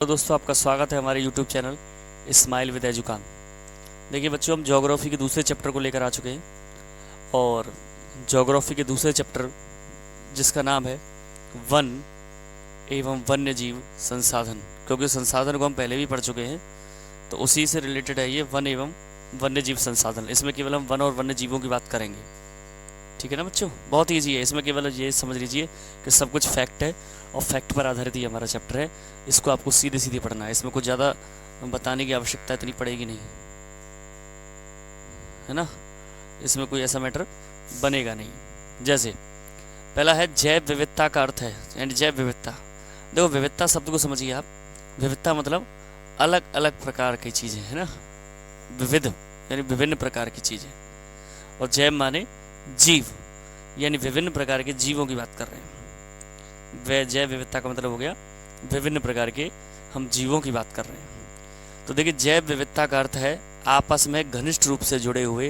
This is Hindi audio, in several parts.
तो दोस्तों आपका स्वागत है हमारे YouTube चैनल स्माइल विद एजुकान। देखिए बच्चों, हम ज्योग्राफी के दूसरे चैप्टर को लेकर आ चुके हैं और ज्योग्राफी के दूसरे चैप्टर जिसका नाम है वन एवं वन्य जीव संसाधन, क्योंकि संसाधन को हम पहले भी पढ़ चुके हैं तो उसी से रिलेटेड है ये वन एवं वन्य जीव संसाधन। इसमें केवल हम वन और वन्य जीवों की बात करेंगे, ठीक है ना बच्चों। बहुत ईजी है, इसमें केवल ये समझ लीजिए कि सब कुछ फैक्ट है और फैक्ट पर आधारित ही हमारा चैप्टर है। इसको आपको सीधे सीधे पढ़ना है, इसमें कुछ ज़्यादा बताने की आवश्यकता इतनी पड़ेगी नहीं, है ना। इसमें कोई ऐसा मैटर बनेगा नहीं। जैसे पहला है जैव विविधता का अर्थ है, यानी जैव विविधता। देखो विविधता शब्द को समझिए आप। विविधता मतलब अलग अलग प्रकार की चीज़ें, है ना। विविध यानी विभिन्न प्रकार की चीज़ें, और जैव माने जीव, यानी विभिन्न प्रकार के जीवों की बात कर रहे हैं। वह जैव विविधता का मतलब हो गया विभिन्न प्रकार के हम जीवों की बात कर रहे हैं। तो देखिए जैव विविधता का अर्थ है आपस में घनिष्ठ रूप से जुड़े हुए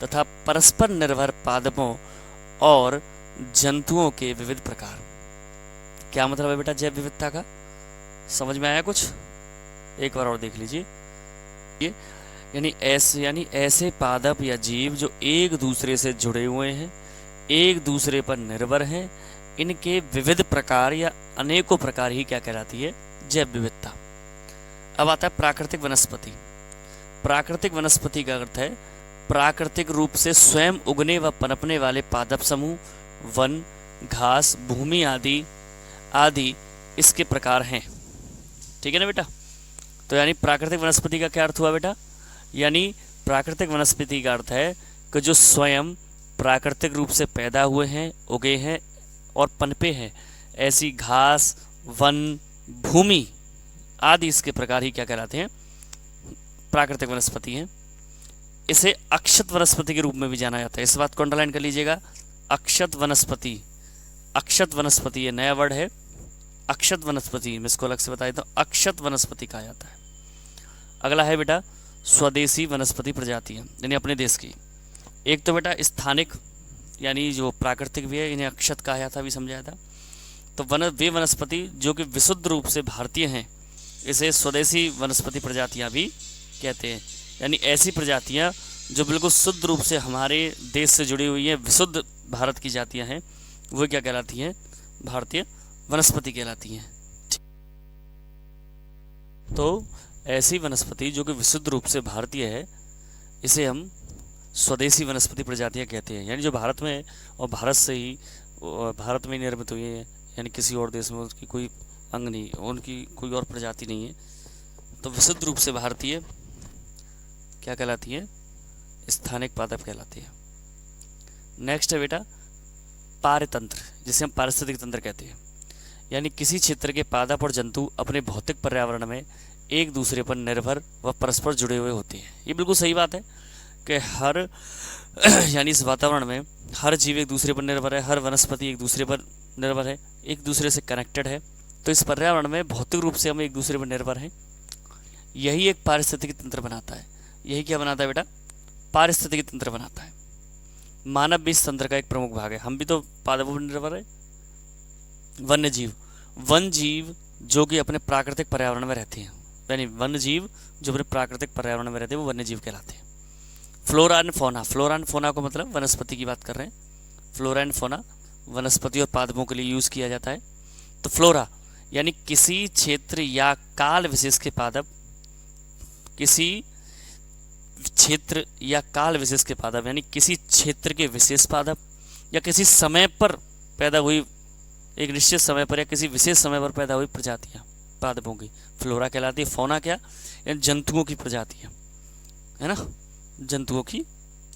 तथा परस्पर निर्भर पादपों और जंतुओं के विविध प्रकार। क्या मतलब है बेटा जैव विविधता का, समझ में आया कुछ? एक बार और देख लीजिए। ये यानी ऐसे पादप या जीव जो एक दूसरे से जुड़े हुए हैं, एक दूसरे पर निर्भर हैं, इनके विविध प्रकार या अनेकों प्रकार ही क्या कहलाती है? जैव विविधता। अब आता है प्राकृतिक वनस्पति। प्राकृतिक वनस्पति का अर्थ है प्राकृतिक रूप से स्वयं उगने व पनपने वाले पादप समूह, वन, घास, भूमि आदि आदि इसके प्रकार हैं, ठीक है ना बेटा। तो यानी प्राकृतिक वनस्पति का क्या अर्थ हुआ बेटा? यानी प्राकृतिक वनस्पति का अर्थ है कि जो स्वयं प्राकृतिक रूप से पैदा हुए हैं, उगे हैं और पनपे हैं, ऐसी घास, वन, भूमि आदि इसके प्रकार ही क्या कहलाते हैं? प्राकृतिक वनस्पति हैं। इसे अक्षत वनस्पति के रूप में भी जाना जाता है। इस बात को अंडरलाइन कर लीजिएगा। अक्षत वनस्पति, अक्षत वनस्पति ये नया वर्ड है। अक्षत वनस्पति मैं इसको अलग से बता देता हूँ, अक्षत वनस्पति कहा जाता है। अगला है बेटा स्वदेशी वनस्पति प्रजातियाँ, यानी अपने देश की। एक तो बेटा स्थानिक यानी जो प्राकृतिक भी है, इन्हें अक्षत कहा जाता है, भी समझाया था। तो वे वनस्पति जो कि विशुद्ध रूप से भारतीय हैं, इसे स्वदेशी वनस्पति प्रजातियाँ भी कहते हैं। यानी ऐसी प्रजातियाँ जो बिल्कुल शुद्ध रूप से हमारे देश से जुड़ी हुई हैं, विशुद्ध भारत की जातियाँ हैं, वो क्या कहलाती हैं? भारतीय वनस्पति कहलाती हैं। तो ऐसी वनस्पति जो कि विशुद्ध रूप से भारतीय है, इसे हम स्वदेशी वनस्पति प्रजातियाँ कहते हैं। यानी जो भारत में और भारत में निर्मित हुई है, यानी किसी और देश में उसकी कोई अंग नहीं, उनकी कोई और प्रजाति नहीं है, तो विशुद्ध रूप से भारतीय क्या कहलाती है? स्थानिक पादप कहलाती है। नेक्स्ट है बेटा पारतंत्र, जिसे हम पारिस्थितिक तंत्र कहते हैं। यानी किसी क्षेत्र के पादप और जंतु अपने भौतिक पर्यावरण में एक दूसरे पर निर्भर व परस्पर जुड़े हुए होते हैं। ये बिल्कुल सही बात है कि हर यानी इस वातावरण में हर जीव एक दूसरे पर निर्भर है, हर वनस्पति एक दूसरे पर निर्भर है, एक दूसरे से कनेक्टेड है। तो इस पर्यावरण में भौतिक रूप से हम एक दूसरे पर निर्भर हैं। यही एक पारिस्थितिक तंत्र बनाता है। यही क्या बनाता है बेटा? पारिस्थितिक तंत्र बनाता है। मानव भी इस तंत्र का एक प्रमुख भाग है। हम भी तो पादपों पर निर्भर है। वन्य जीव, वन जीव जो कि अपने प्राकृतिक पर्यावरण में रहते हैं, यानी वन्य जीव जो अपने प्राकृतिक पर्यावरण में रहते हैं, वो वन्य जीव कहलाते हैं। Flora and fauna, flora and fauna को मतलब वनस्पति की बात कर रहे हैं। फ्लोरा एंड फौना वनस्पति और पादपों के लिए यूज़ किया जाता है। तो फ्लोरा यानी किसी क्षेत्र या काल विशेष के पादप, किसी क्षेत्र या काल विशेष के पादप, यानी किसी क्षेत्र के विशेष पादप या किसी समय पर पैदा हुई, एक निश्चित समय पर या किसी विशेष समय पर पैदा हुई प्रजातियाँ पादपों की फ्लोरा कहलाती है। फौना क्या? यानी जंतुओं की प्रजातियाँ, है ना, जंतुओं की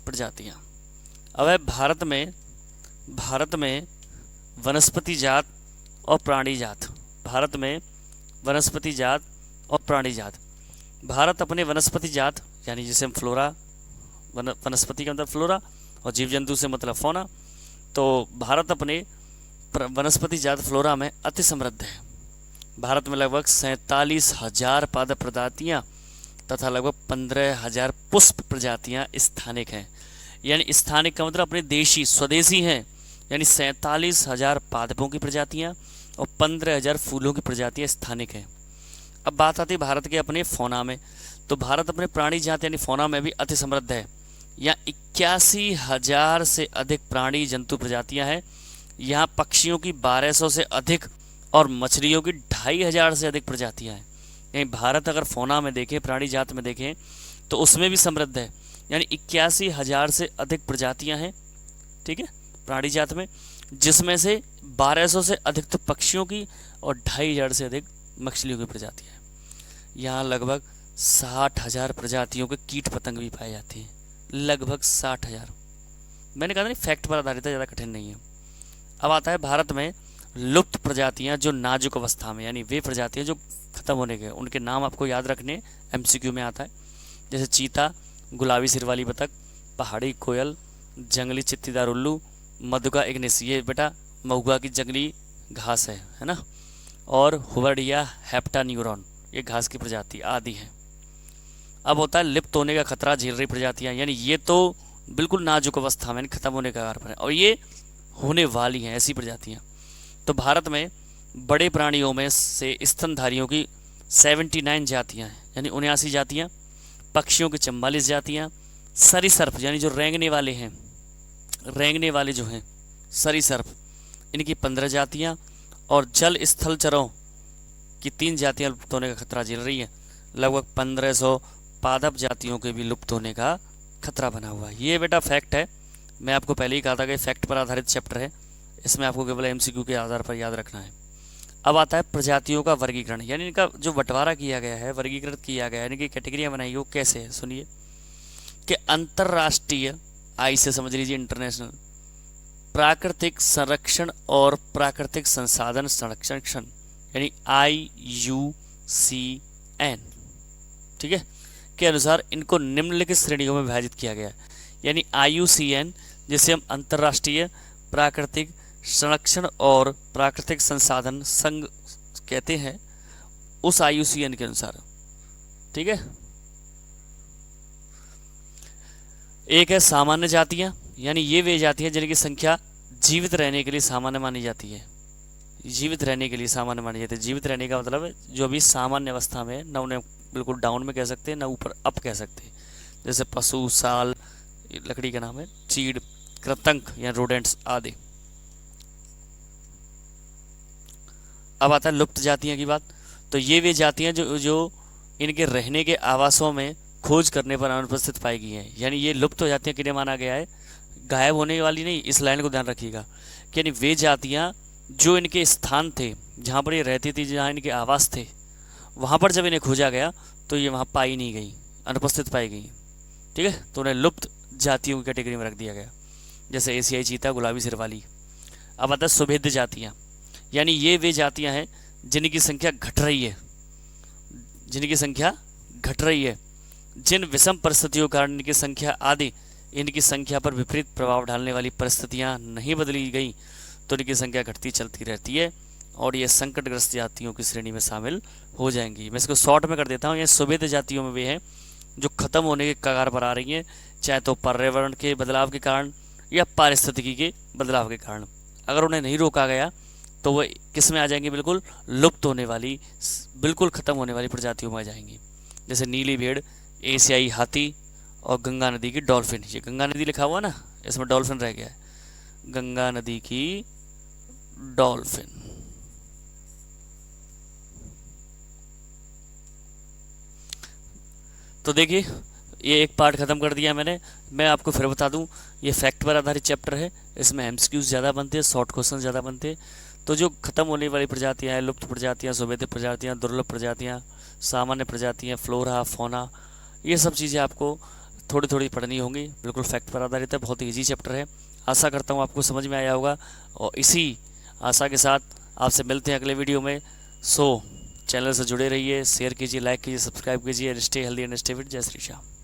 प्रजातियाँ। अब है भारत में वनस्पति जात और प्राणी जात। भारत में वनस्पति जात और प्राणी जात। भारत अपने वनस्पति जात यानी जिसे हम फ्लोरा, वनस्पति का मतलब फ्लोरा और जीव जंतु से मतलब फौना, तो भारत अपने वनस्पति जात फ्लोरा में अति समृद्ध है। भारत में लगभग 47,000 पादप प्रजातियाँ तथा लगभग 15,000 पुष्प प्रजातियाँ स्थानिक हैं। यानी स्थानिक का मतलब अपने देशी, स्वदेशी हैं। यानी 47,000 पादपों की प्रजातियाँ और 15,000 फूलों की प्रजातियाँ स्थानिक हैं। अब बात आती है भारत के अपने फौना में। तो भारत अपने प्राणी जाति यानी फौना में भी अति समृद्ध है। यहाँ 81,000 से अधिक प्राणी जंतु प्रजातियां हैं। यहाँ पक्षियों की 1200 से अधिक और मछलियों की 2500 से अधिक प्रजातियां हैं। यानी भारत अगर फौना में देखें, प्राणी जात में देखें, तो उसमें भी समृद्ध है। यानी 81,000 से अधिक प्रजातियां हैं, ठीक है, प्राणी जात में, जिसमें से 1200 से अधिक तो पक्षियों की और 2500 से अधिक मछलियों की प्रजातियां हैं। यहाँ लगभग 60,000 प्रजातियों के कीट पतंग भी पाए जाते हैं, लगभग 60,000। मैंने कहा था नहीं, फैक्ट पर आधारित है, ज़्यादा कठिन नहीं है। अब आता है भारत में लुप्त प्रजातियां जो नाजुक अवस्था में, यानी वे प्रजातियां जो खत्म होने के, उनके नाम आपको याद रखने, MCQ में आता है। जैसे चीता, गुलाबी सिर वाली बतख, पहाड़ी कोयल, जंगली चित्तीदार उल्लू, मधुका इग्निस, ये बेटा महुआ की जंगली घास है ना, और हुवर्डिया हेप्टान्यूरॉन, ये घास की प्रजाति आदि है। अब होता है लिप्त होने का खतरा झेल रही प्रजातियां, यानी ये तो बिल्कुल नाजुक अवस्था में खत्म होने का कगार पर है और ये होने वाली हैं ऐसी प्रजातियां। तो भारत में बड़े प्राणियों में से स्तनधारियों की 79 जातियां हैं, यानी 79 जातियां, पक्षियों की 44 जातियां, सरीसृप यानी जो रेंगने वाले हैं, रेंगने वाले जो हैं सरीसृप, इनकी 15 जातियां, और जल स्थलचरों की 3 जातियां लुप्त होने का खतरा झेल रही है। लगभग 1500 पादप जातियों के भी लुप्त होने का खतरा बना हुआ है। ये बेटा फैक्ट है, मैं आपको पहले ही कहा था कि फैक्ट पर आधारित चैप्टर है, इसमें आपको केवल MCQ के आधार पर याद रखना है। अब आता है प्रजातियों का वर्गीकरण, यानी इनका जो बंटवारा किया गया है, वर्गीकृत किया गया है, इनकी कैटेगरियाँ बनाई वो कैसे है, सुनिए। कि अंतर्राष्ट्रीय, आई से समझ लीजिए इंटरनेशनल, प्राकृतिक संरक्षण और प्राकृतिक संसाधन संरक्षण, यानी IUCN, ठीक है, के अनुसार इनको निम्नलिखित श्रेणियों में विभाजित किया गया है। यानी IUCN, जिसे हम अंतर्राष्ट्रीय प्राकृतिक संरक्षण और प्राकृतिक संसाधन संघ कहते हैं, उस IUCN के अनुसार, ठीक है। एक है सामान्य जातियां, यानी ये वे जातियां जिनकी संख्या जीवित रहने के लिए सामान्य मानी जाती है, जीवित रहने के लिए सामान्य मानी जाती है। जीवित रहने का मतलब है जो अभी सामान्य अवस्था में, न उन्हें बिल्कुल डाउन में कह सकते हैं, ना ऊपर अप कह सकते हैं। जैसे पशु, साल, लकड़ी का नाम है, चीड़, कृंतक या रोडेंट्स आदि। अब आता है लुप्त जातियां की बात। तो ये वे जातियां जो इनके रहने के आवासों में खोज करने पर अनुपस्थित पाई गई हैं, यानी ये लुप्त हो जातियां किन्हें माना गया है, गायब होने वाली नहीं, इस लाइन को ध्यान रखिएगा। कि यानी वे जातियां जो इनके स्थान थे, जहाँ पर ये रहती थी, जहाँ इनके आवास थे, वहाँ पर जब इन्हें खोजा गया तो ये वहाँ पाई नहीं गई, अनुपस्थित पाई गई, ठीक है। तो उन्हें लुप्त जातियों की कैटेगरी में रख दिया गया, जैसे एशियाई चीता, गुलाबी सिर वाली। अब आता है सुभेद्य जातियाँ, यानी ये वे जातियाँ हैं जिनकी संख्या घट रही है, जिनकी संख्या घट रही है, जिन विषम परिस्थितियों के कारण इनकी संख्या आदि, इनकी संख्या पर विपरीत प्रभाव डालने वाली परिस्थितियाँ नहीं बदली गई, तो इनकी संख्या घटती चलती रहती है और ये संकटग्रस्त जातियों की श्रेणी में शामिल हो जाएंगी। मैं इसको शॉर्ट में कर देता हूँ। ये सुभेद्य जातियों में वे हैं जो खत्म होने के कगार पर आ रही हैं, चाहे तो पर्यावरण के बदलाव के कारण या पारिस्थितिकी के बदलाव के कारण। अगर उन्हें नहीं रोका गया तो वो किस में आ जाएंगी, बिल्कुल लुप्त होने वाली, बिल्कुल खत्म होने वाली प्रजातियों में आ जाएंगी। जैसे नीली भेड़, एशियाई हाथी और गंगा नदी की डॉल्फिन। ये गंगा नदी लिखा हुआ ना, इसमें डॉल्फिन रह गया है, गंगा नदी की डॉल्फिन। तो देखिए ये एक पार्ट खत्म कर दिया मैंने। मैं आपको फिर बता दूं, ये फैक्ट पर आधारित चैप्टर है, इसमें MCQs ज़्यादा बनते हैं, शॉर्ट क्वेश्चन ज़्यादा बनते हैं। तो जो खत्म होने वाली प्रजातियां हैं, लुप्त प्रजातियां, सुभेद्य प्रजातियां, दुर्लभ प्रजातियां, सामान्य प्रजातियां, फ्लोरा, फौना, ये सब चीज़ें आपको थोड़ी थोड़ी पढ़नी होंगी। बिल्कुल फैक्ट पर आधारित है, बहुत ईजी चैप्टर है। आशा करता हूँ आपको समझ में आया होगा और इसी आशा के साथ आपसे मिलते हैं अगले वीडियो में। सो चैनल से जुड़े रहिए, शेयर कीजिए, लाइक कीजिए, सब्सक्राइब कीजिए। Stay healthy and stay fit. जय श्री श्याम।